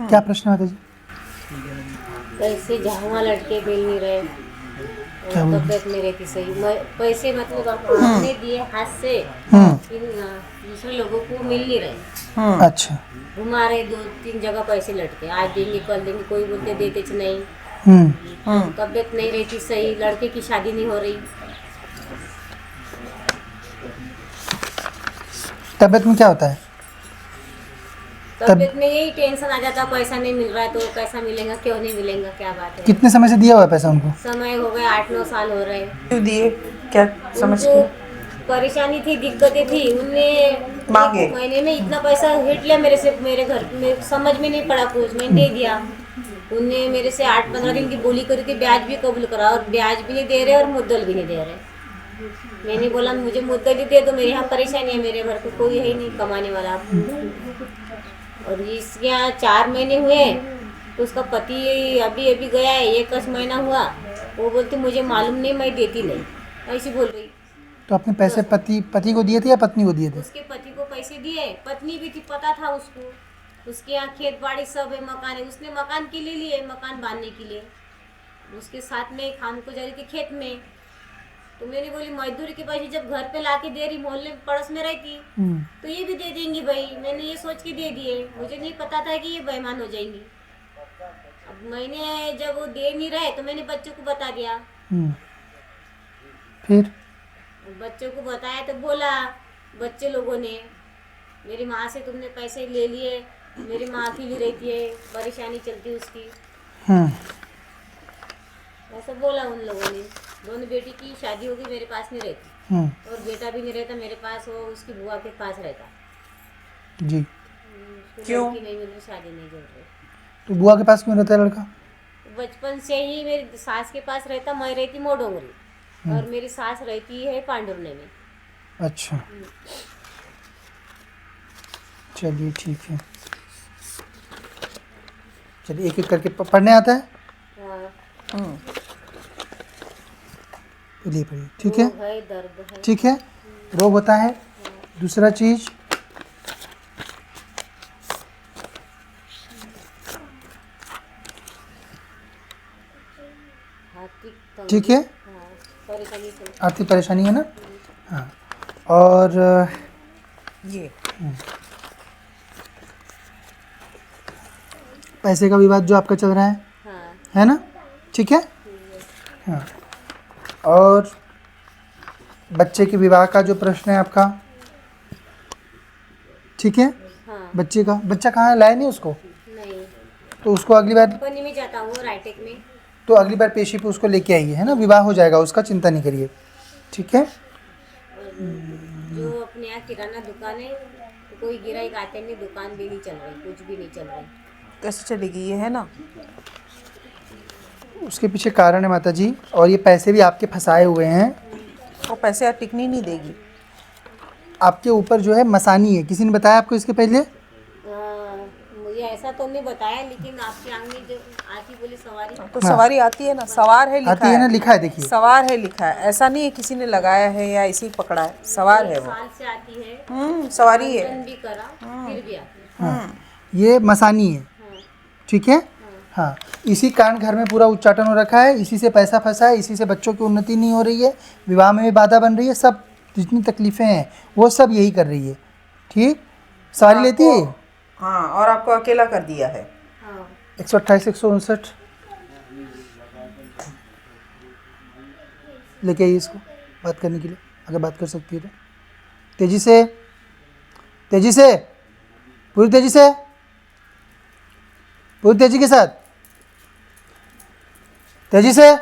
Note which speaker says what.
Speaker 1: क्या प्रश्न है माता जी?
Speaker 2: पैसे जहाँ लड़के मिल नहीं रहे,
Speaker 1: क्या बोल रहे?
Speaker 2: तबियत नहीं रहती सही। पैसे मतलब आपने दिए हाथ से, दूसरे लोगों को मिल नहीं रहे।
Speaker 1: अच्छा।
Speaker 2: घुमा रहे 2-3 जगह पैसे लटके, आज देंगे कल देंगे, कोई बोलते देते नहीं। तबियत नहीं रहती सही, लड़के की शादी नहीं हो रही।
Speaker 1: तबियत में क्या होता है?
Speaker 2: तबियत में यही टेंशन आ जाता, पैसा नहीं मिल रहा है तो कैसा मिलेगा, क्यों नहीं मिलेगा, क्या बात है।
Speaker 1: कितने समय से दिया हुआ है पैसा उनको?
Speaker 2: समय हो गए 8-9 साल हो रहे।
Speaker 3: क्यों दिए, क्या समझ
Speaker 2: उनको
Speaker 3: के
Speaker 2: परेशानी थी, दिक्कतें थी, उनने
Speaker 3: मांगे?
Speaker 2: एक महीने में इतना पैसा हिट लिया मेरे से, मेरे घर में समझ में नहीं पड़ा कुछ, मैंने दे दिया। उनने मेरे से 8-15 दिन की बोली करी थी, ब्याज भी कबूल करा, और ब्याज भी नहीं दे रहे और मुद्दल भी नहीं दे रहे। मैंने बोला मुझे मुद्दल ही दे दो, मेरे यहाँ परेशानी है, मेरे घर को कोई है ही नहीं कमाने वाला। और इसके यहाँ 4 महीने हुए तो उसका पति अभी अभी गया है, 1 महीना हुआ। वो बोलती मुझे मालूम नहीं, मैं देती नहीं, ऐसी बोल रही।
Speaker 1: तो आपने पैसे पति को दिए थे या पत्नी को दिए थे?
Speaker 2: उसके पति को पैसे दिए, पत्नी भी थी, पता था उसको, उसके यहाँ खेत बाड़ी सब है, मकान है, उसने मकान के लिए लिए, मकान बांधने के लिए। उसके साथ में खान को जा रही थी खेत में, तो मैंने बोली मजदूरी के पैसे जब घर पे लाके दे रही, मोहल्ले पड़ोस में रहती तो ये भी दे देंगी भाई, मैंने ये सोच के दे दिए। मुझे नहीं पता था कि ये बेईमान हो जाएंगी। अब मैंने जब वो दे नहीं रहे तो मैंने बच्चों को बता दिया।
Speaker 1: फिर
Speaker 2: बच्चों को बताया तो बोला बच्चे लोगों ने, मेरी माँ से तुमने पैसे ले लिए, मेरी माँ अकेली रहती है, परेशानी चलती उसकी, ऐसा बोला उन लोगों ने। दोनों बेटी की शादी होगी, मेरे पास नहीं रहती, और बेटा भी नहीं रहता मेरे पास, वो उसकी बुआ के पास रहता
Speaker 1: जी।
Speaker 3: क्यों?
Speaker 2: लड़की नहीं मिल रही, शादी नहीं चल रही।
Speaker 1: तो बुआ के पास क्यों रहता है लड़का?
Speaker 2: बचपन से ही मेरी सास के पास रहता, मैं रहती मोडोंगरी और मेरी सास रहती है पांडुरने में।
Speaker 1: अच्छा, चलिए ठीक है। चलिए एक एक करके पढ़ने आता है?
Speaker 2: हाँ,
Speaker 1: पढ़िए पढ़िए, ठीक है,
Speaker 2: रोग है, दर्द है।
Speaker 1: ठीक है। रोग होता है। दूसरा चीज,
Speaker 2: आर्थिक तंगी,
Speaker 1: ठीक है,
Speaker 2: हाँ, परेशानी चलती।
Speaker 1: आर्थिक परेशानी है ना? हाँ। और
Speaker 3: ये
Speaker 1: पैसे का विवाद जो आपका चल रहा है
Speaker 2: हाँ,
Speaker 1: है ना? ठीक है। हाँ। और बच्चे के विवाह का जो प्रश्न है आपका, ठीक है।
Speaker 2: हाँ,
Speaker 1: बच्चा कहाँ है? लाए नहीं उसको?
Speaker 2: नहीं,
Speaker 1: तो उसको अगली बार,
Speaker 2: कंपनी में जाता हूँ राइटेक में।
Speaker 1: तो अगली बार पेशी पे उसको लेके आइए, है ना? विवाह हो जाएगा उसका, चिंता नहीं करिए, ठीक है।
Speaker 2: जो अपने यहाँ किराना दुकान है, तो कोई गिराई आते नहीं, दुकान भी नहीं चल रही, कुछ भी नहीं चल रही।
Speaker 3: कैसे चलेगी, ये है ना?
Speaker 1: उसके पीछे कारण है माता जी, और ये पैसे भी आपके फंसाए हुए हैं।
Speaker 3: वो पैसे यार टिकनी नहीं देगी।
Speaker 1: आपके ऊपर जो है मसानी है, किसी ने बताया आपको इसके पहले?
Speaker 2: मुझे ऐसा तो नहीं बताया, लेकिन आपके आंगन जो आती बोली सवारी,
Speaker 3: तो सवारी आती है ना, सवार है लिखा
Speaker 1: आती है ना,
Speaker 3: है,
Speaker 1: लिखा है, देखिए।
Speaker 3: सवार है लिखा है, ऐसा नहीं है किसी ने लगाया है या इसी पकड़ा है, सवार है वो।
Speaker 2: साल से आती है,
Speaker 3: सवारी है।
Speaker 2: बंधन भी करा, फिर भी आती है।
Speaker 1: हाँ, ये मसानी है, ठीक है। हाँ, इसी कारण घर में पूरा उच्चाटन हो रखा है, इसी से पैसा फंसा है, इसी से बच्चों की उन्नति नहीं हो रही है, विवाह में भी बाधा बन रही है, सब जितनी तकलीफ़ें हैं वो सब यही कर रही है, ठीक। सवारी लेती है।
Speaker 3: हाँ, और आपको अकेला कर दिया है।
Speaker 2: हाँ,
Speaker 1: 128 159 लेके आइए इसको बात करने के लिए, अगर बात कर सकती है तो। तेज़ी से, तेज़ी से, पूरी तेज़ी से, पूरी तेज़ी के साथ, तेज़ी से।